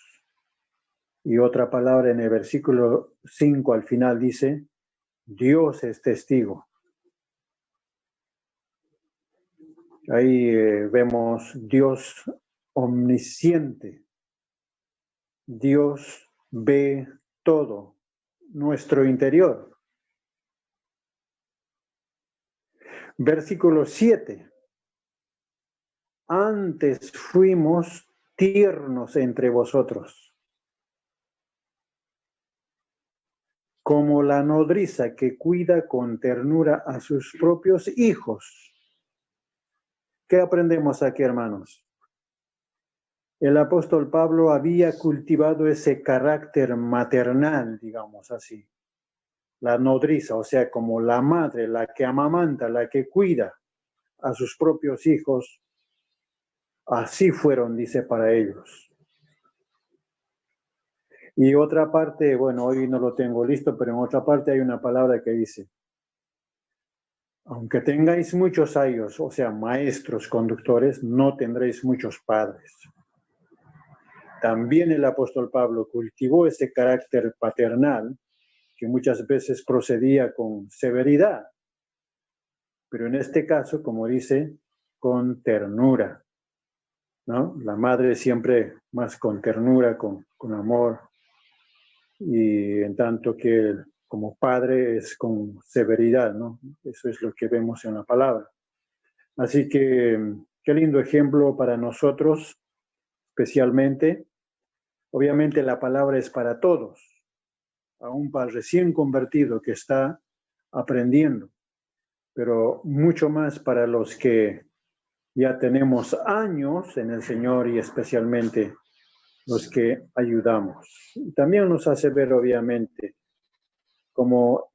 Y otra palabra en el versículo 5 al final dice, Dios es testigo. Ahí vemos Dios omnisciente. Dios ve todo, nuestro interior. Versículo 7. Antes fuimos tiernos entre vosotros, como la nodriza que cuida con ternura a sus propios hijos. ¿Qué aprendemos aquí, hermanos? El apóstol Pablo había cultivado ese carácter maternal, digamos así. La nodriza, o sea, como la madre, la que amamanta, la que cuida a sus propios hijos. Así fueron, dice, para ellos. Y otra parte, bueno, hoy no lo tengo listo, pero en otra parte hay una palabra que dice, aunque tengáis muchos años, o sea, maestros, conductores, no tendréis muchos padres. También el apóstol Pablo cultivó ese carácter paternal que muchas veces procedía con severidad, pero en este caso, como dice, con ternura, ¿no? La madre siempre más con ternura, con amor, y en tanto que como padre es con severidad, ¿no? Eso es lo que vemos en la palabra. Así que qué lindo ejemplo para nosotros, especialmente. Obviamente la palabra es para todos, aún para el recién convertido que está aprendiendo, pero mucho más para los que ya tenemos años en el Señor y especialmente los que ayudamos. Y también nos hace ver, obviamente, cómo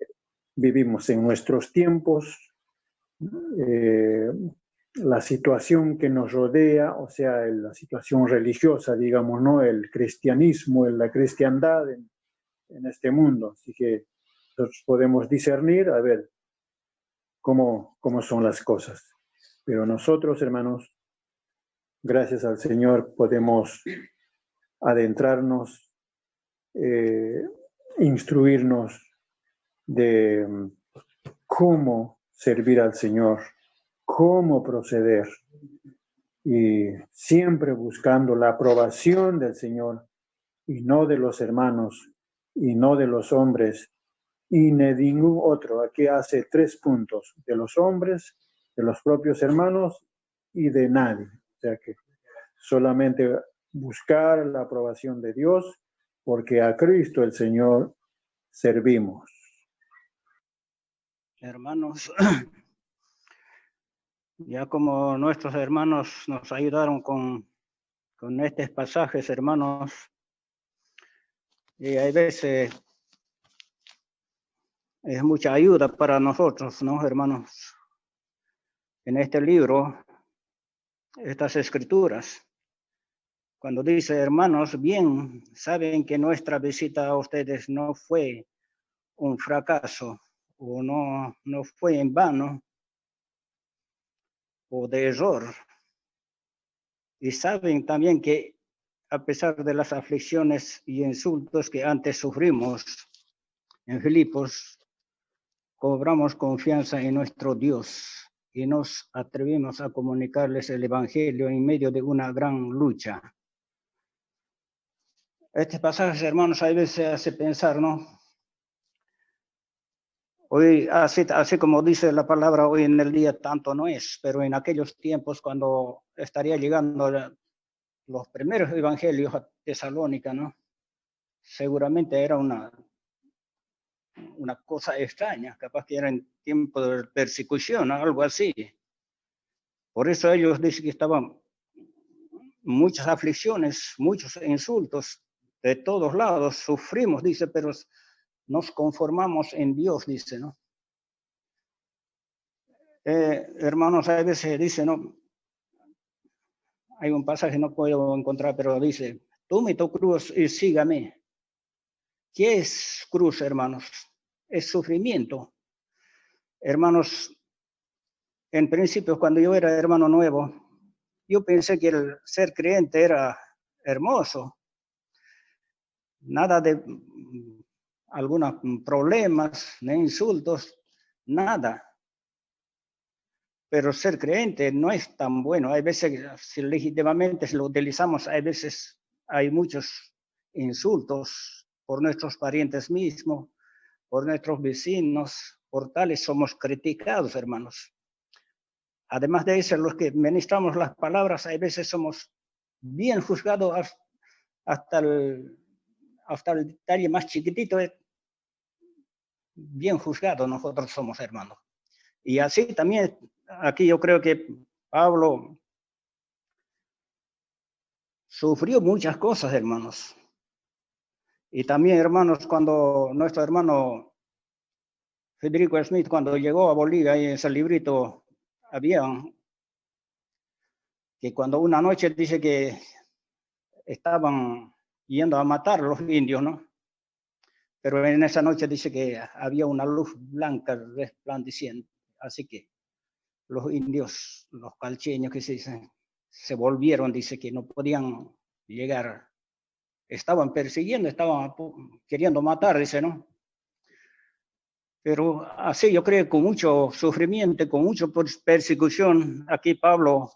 vivimos en nuestros tiempos, la situación que nos rodea, o sea, la situación religiosa, digamos, ¿no? El cristianismo, la cristiandad en este mundo. Así que nosotros podemos discernir, a ver, cómo son las cosas. Pero nosotros, hermanos, gracias al Señor, podemos adentrarnos, instruirnos de cómo servir al Señor, cómo proceder, y siempre buscando la aprobación del Señor y no de los hermanos y no de los hombres y de ningún otro. Aquí hace 3 puntos: de los hombres, de los propios hermanos y de nadie. O sea que solamente buscar la aprobación de Dios, porque a Cristo el Señor servimos. hermanos, ya como nuestros hermanos nos ayudaron con estos pasajes, hermanos, y hay veces es mucha ayuda para nosotros, ¿no, hermanos? En este libro, estas escrituras, cuando dice, hermanos, bien, saben que nuestra visita a ustedes no fue un fracaso, o no fue en vano, o de error. Y saben también que a pesar de las aflicciones y insultos que antes sufrimos en Filipos, cobramos confianza en nuestro Dios y nos atrevimos a comunicarles el Evangelio en medio de una gran lucha. Este pasaje, hermanos, a veces hace pensar, ¿no? Hoy, así como dice la palabra, hoy en el día tanto no es, pero en aquellos tiempos cuando estaría llegando los primeros evangelios a Tesalónica, ¿no? Seguramente era una cosa extraña, capaz que era en tiempo de persecución, ¿no? Algo así. Por eso ellos dicen que estaban muchas aflicciones, muchos insultos de todos lados, sufrimos, dice, pero nos conformamos en Dios, dice, ¿no? Hermanos, a veces dice, ¿no? Hay un pasaje, no puedo encontrar, pero dice, tome tu cruz y sígame. ¿Qué es cruz, hermanos? Es sufrimiento. Hermanos, en principio, cuando yo era hermano nuevo, yo pensé que el ser creyente era hermoso. Nada de algunos problemas, ni insultos, nada. Pero ser creyente no es tan bueno. Hay veces, si legítimamente lo utilizamos, hay veces hay muchos insultos por nuestros parientes mismos, por nuestros vecinos, por tales somos criticados, hermanos. Además de eso, los que ministramos las palabras, hay veces somos bien juzgados hasta el detalle más chiquitito, bien juzgados nosotros somos, hermanos. Y así también, aquí yo creo que Pablo sufrió muchas cosas, hermanos. Y también, hermanos, cuando nuestro hermano Federico Smith, cuando llegó a Bolivia, y en ese librito había que cuando una noche dice que estaban yendo a matar a los indios, ¿no? Pero en esa noche dice que había una luz blanca resplandeciente. Así que los indios, los calcheños que se dicen, se volvieron, dice que no podían llegar. Estaban persiguiendo, estaban queriendo matar, dice, ¿no? Pero así yo creo que con mucho sufrimiento, con mucha persecución, aquí Pablo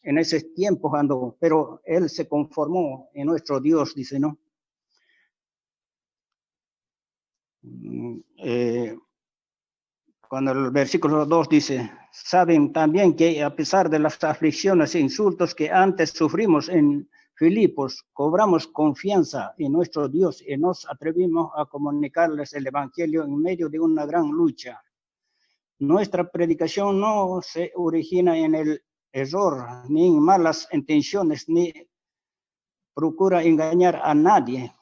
en ese tiempo andó, pero él se conformó en nuestro Dios, dice, ¿no? Cuando el versículo 2 dice, saben también que a pesar de las aflicciones e insultos que antes sufrimos en Filipos, cobramos confianza en nuestro Dios y nos atrevimos a comunicarles el Evangelio en medio de una gran lucha. Nuestra predicación no se origina en el error, ni en malas intenciones, ni procura engañar a nadie.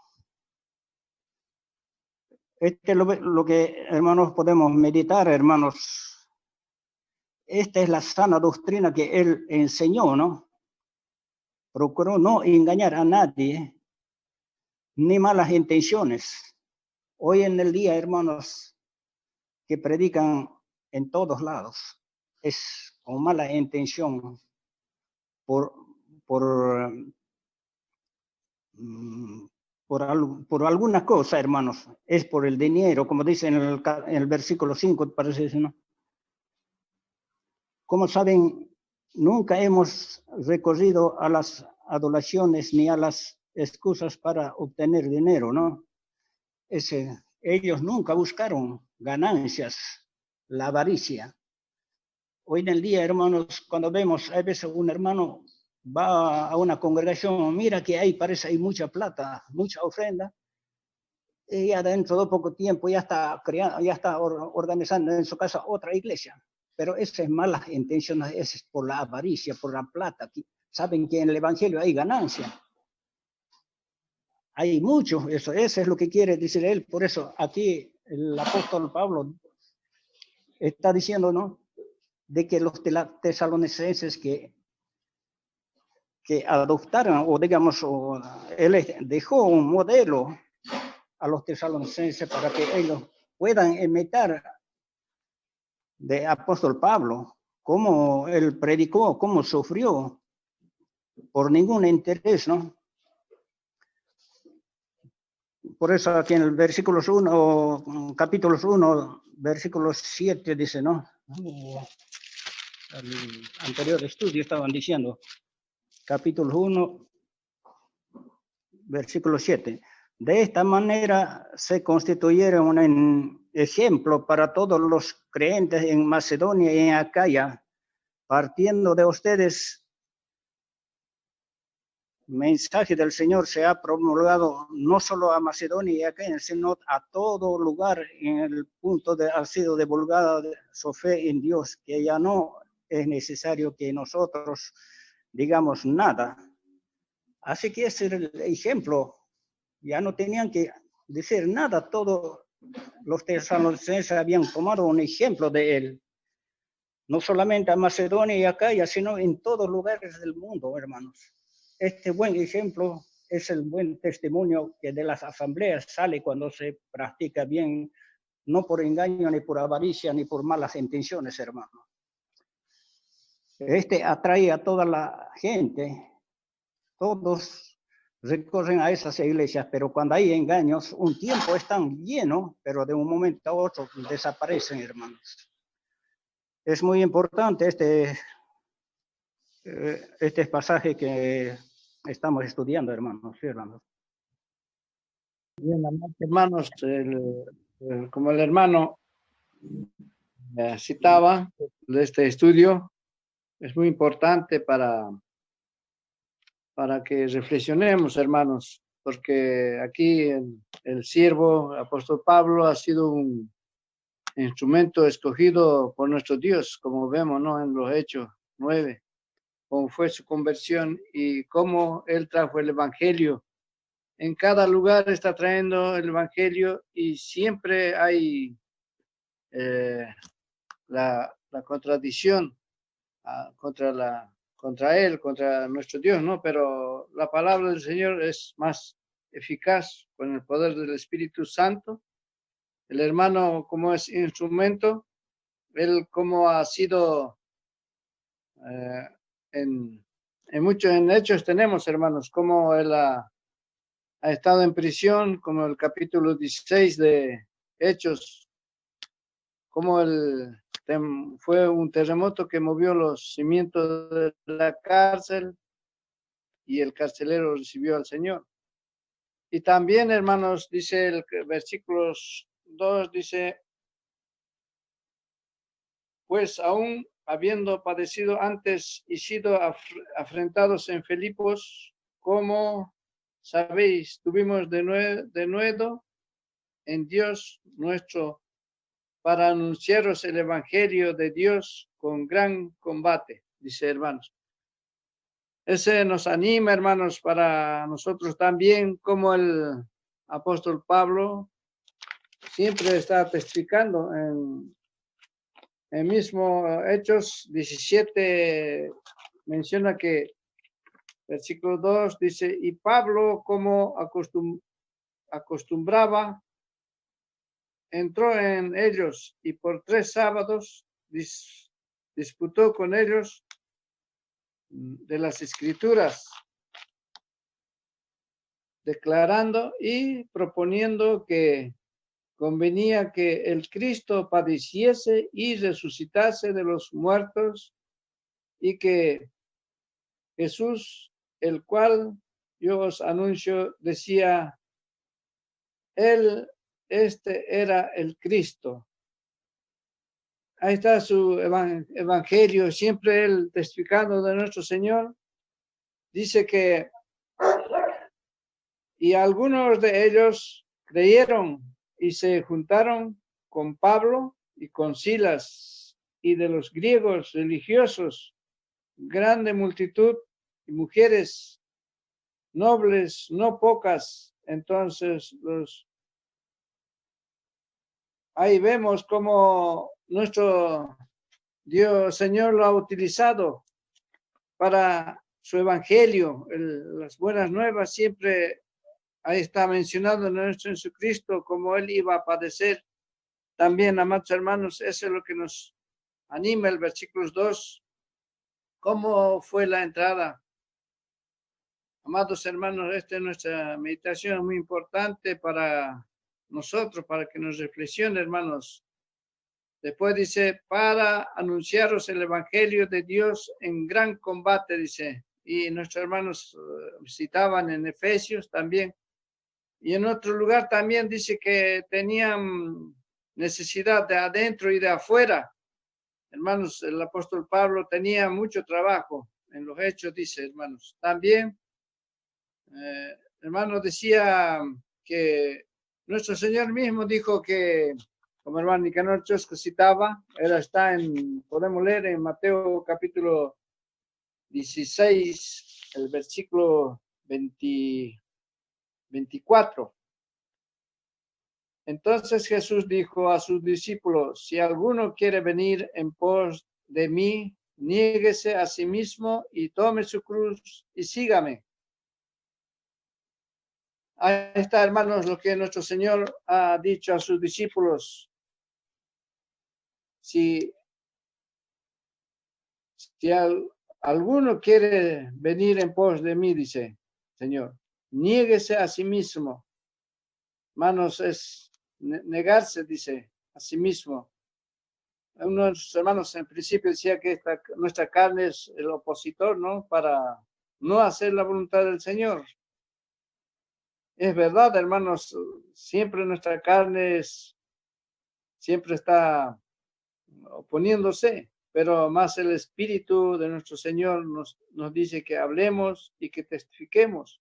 Este es lo que, hermanos, podemos meditar, hermanos. Esta es la sana doctrina que él enseñó, ¿no? Procuró no engañar a nadie, ni malas intenciones. Hoy en el día, hermanos, que predican en todos lados, es con mala intención, por alguna cosa, hermanos, es por el dinero, como dice en el versículo 5, parece eso, ¿no? Como saben, nunca hemos recorrido a las adulaciones ni a las excusas para obtener dinero, ¿no? Ellos nunca buscaron ganancias, la avaricia. Hoy en el día, hermanos, cuando vemos, a veces un hermano va a una congregación, mira que ahí parece hay mucha plata, mucha ofrenda. y ya dentro de poco tiempo ya está creando, ya está organizando en su casa otra iglesia. Pero esa es mala intención, es por la avaricia, por la plata. Saben que en el evangelio hay ganancia. Hay mucho, eso es lo que quiere decir él. Por eso aquí el apóstol Pablo está diciendo, ¿no?, de que los tesalonicenses que adoptaron, o digamos, él dejó un modelo a los tesalonicenses para que ellos puedan imitar de apóstol Pablo, cómo él predicó, cómo sufrió por ningún interés, ¿no? Por eso aquí en el versículos 1, capítulos 1, versículos 7 dice, ¿no? El anterior estudio estaban diciendo, capítulo 1, versículo 7. De esta manera se constituyeron un ejemplo para todos los creyentes en Macedonia y en Acaya, partiendo de ustedes. Mensaje del Señor se ha promulgado no solo a Macedonia y Acaya, sino a todo lugar. En el punto ha sido divulgada su fe en Dios, que ya no es necesario que nosotros digamos nada. Así que ese es el ejemplo. Ya no tenían que decir nada, todos los tesalonicenses habían tomado un ejemplo de él. No solamente a Macedonia y Acaya, sino en todos lugares del mundo, hermanos. Este buen ejemplo es el buen testimonio que de las asambleas sale cuando se practica bien, no por engaño, ni por avaricia, ni por malas intenciones, hermanos. Este atrae a toda la gente, todos recorren a esas iglesias, pero cuando hay engaños, un tiempo están llenos, pero de un momento a otro desaparecen, hermanos. Es muy importante este pasaje que estamos estudiando, hermanos. Sí, hermanos. Bien, hermanos, como el hermano citaba de este estudio, es muy importante para que reflexionemos, hermanos, porque aquí el siervo, apóstol Pablo, ha sido un instrumento escogido por nuestro Dios, como vemos, ¿no?, en los Hechos 9, cómo fue su conversión y cómo él trajo el evangelio. En cada lugar está trayendo el evangelio y siempre hay la contradicción contra él, contra nuestro Dios, ¿no? Pero la palabra del Señor es más eficaz con el poder del Espíritu Santo. El hermano, como es instrumento, él como ha sido en muchos hechos tenemos, hermanos, como él ha estado en prisión, como el capítulo 16 de Hechos, como fue un terremoto que movió los cimientos de la cárcel y el carcelero recibió al Señor. Y también, hermanos, dice el versículo 2, dice, pues aún habiendo padecido antes y sido afrentados en Filipos, como sabéis, tuvimos de nuevo en Dios nuestro para anunciaros el evangelio de Dios con gran combate, dice, hermanos. Ese nos anima, hermanos, para nosotros también, como el apóstol Pablo siempre está testificando en mismo Hechos 17, menciona que versículo 2 dice, y Pablo, como acostumbraba, entró en ellos y por 3 sábados disputó con ellos de las Escrituras, declarando y proponiendo que convenía que el Cristo padeciese y resucitase de los muertos y que Jesús, el cual yo os anuncio, decía, era el Cristo. Ahí está su evangelio, siempre él testificando de nuestro Señor. Dice que, y algunos de ellos creyeron y se juntaron con Pablo y con Silas, y de los griegos religiosos, grande multitud y mujeres nobles, no pocas. Entonces, ahí vemos cómo nuestro Dios, Señor, lo ha utilizado para su evangelio. Las buenas nuevas siempre ahí está mencionado en nuestro Jesucristo, como Él iba a padecer. También, amados hermanos, eso es lo que nos anima el versículo 2. ¿Cómo fue la entrada? Amados hermanos, esta es nuestra meditación muy importante para nosotros, para que nos reflexione, hermanos. Después dice, para anunciaros el evangelio de Dios en gran combate, dice. Y nuestros hermanos citaban en Efesios también. Y en otro lugar también dice que tenían necesidad de adentro y de afuera. Hermanos, el apóstol Pablo tenía mucho trabajo en los hechos, dice, hermanos. También, hermano, decía que nuestro Señor mismo dijo que, como hermano Nicanor Chosco citaba, podemos leer en Mateo capítulo 16, el versículo 24. Entonces Jesús dijo a sus discípulos, si alguno quiere venir en pos de mí, niéguese a sí mismo y tome su cruz y sígame. Ahí está, hermanos, lo que nuestro Señor ha dicho a sus discípulos. Si alguno quiere venir en pos de mí, dice Señor, niéguese a sí mismo. Hermanos, es negarse, dice, a sí mismo. Uno de nuestros hermanos en principio decía que nuestra carne es el opositor, ¿no? Para no hacer la voluntad del Señor. Es verdad, hermanos, siempre nuestra carne siempre está oponiéndose, pero más el Espíritu de nuestro Señor nos dice que hablemos y que testifiquemos.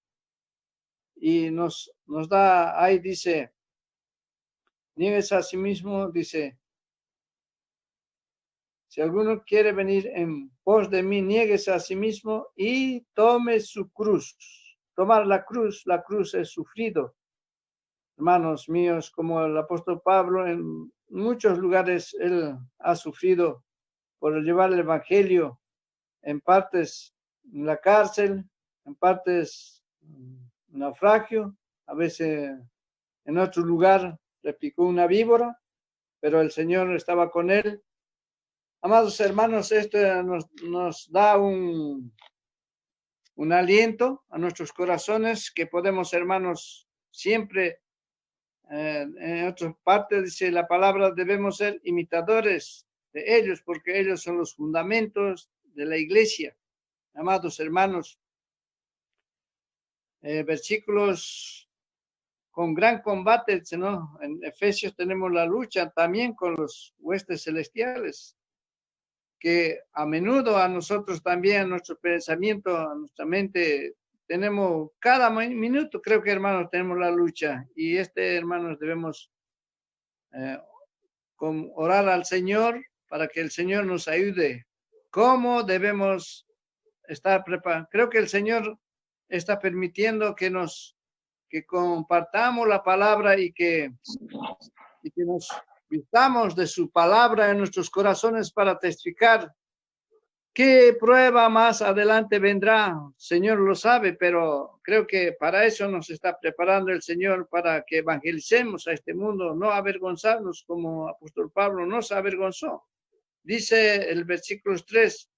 Y nos da, ahí dice, niegues a sí mismo, dice, si alguno quiere venir en pos de mí, niéguese a sí mismo y tome su cruz. Tomar la cruz es sufrido. Hermanos míos, como el apóstol Pablo, en muchos lugares él ha sufrido por llevar el evangelio, en partes en la cárcel, en partes naufragio, a veces en otro lugar le picó una víbora, pero el Señor estaba con él. Amados hermanos, esto nos da un aliento a nuestros corazones que podemos, hermanos, siempre, en otras partes dice la palabra, debemos ser imitadores de ellos, porque ellos son los fundamentos de la iglesia. Amados hermanos, versículos con gran combate, ¿no? En Efesios tenemos la lucha también con los huestes celestiales, que a menudo a nosotros también, a nuestro pensamiento, a nuestra mente, tenemos cada minuto, creo que hermanos, tenemos la lucha. Y hermanos, debemos orar al Señor para que el Señor nos ayude. ¿Cómo debemos estar preparados? Creo que el Señor está permitiendo que compartamos la palabra y que nos vistamos de su palabra en nuestros corazones para testificar. ¿Qué prueba más adelante vendrá? El Señor lo sabe, pero creo que para eso nos está preparando el Señor, para que evangelicemos a este mundo, no avergonzarnos como apóstol Pablo no se avergonzó. Dice el versículo 3,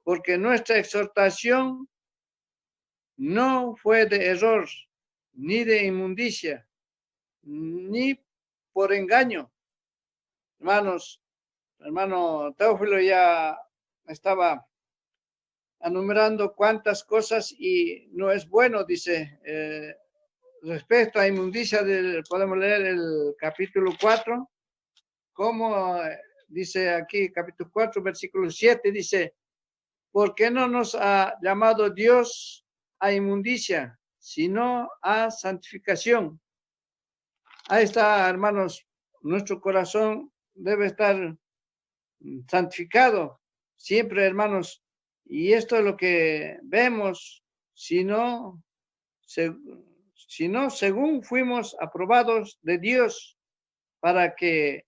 porque nuestra exhortación no fue de error, ni de inmundicia, ni por engaño. Hermanos, hermano Teófilo ya estaba enumerando cuántas cosas y no es bueno, dice, respecto a inmundicia, podemos leer el capítulo 4, como dice aquí, capítulo 4, versículo 7, dice, ¿por qué no nos ha llamado Dios a inmundicia, sino a santificación? ahí está, hermanos, nuestro corazón debe estar santificado siempre, hermanos. Y esto es lo que vemos, si no, según fuimos aprobados de Dios para que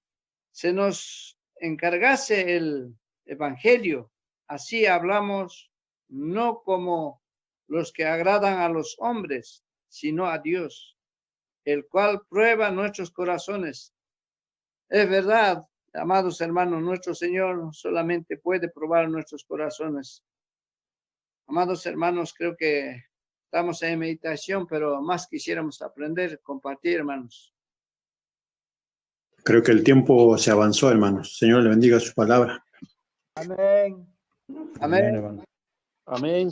se nos encargase el evangelio. Así hablamos, no como los que agradan a los hombres, sino a Dios, el cual prueba nuestros corazones. Es verdad, amados hermanos, nuestro Señor solamente puede probar nuestros corazones. Amados hermanos, creo que estamos en meditación, pero más quisiéramos aprender, compartir, hermanos. Creo que el tiempo se avanzó, hermanos. Señor le bendiga su palabra. Amén. Amén. hermano. Amén.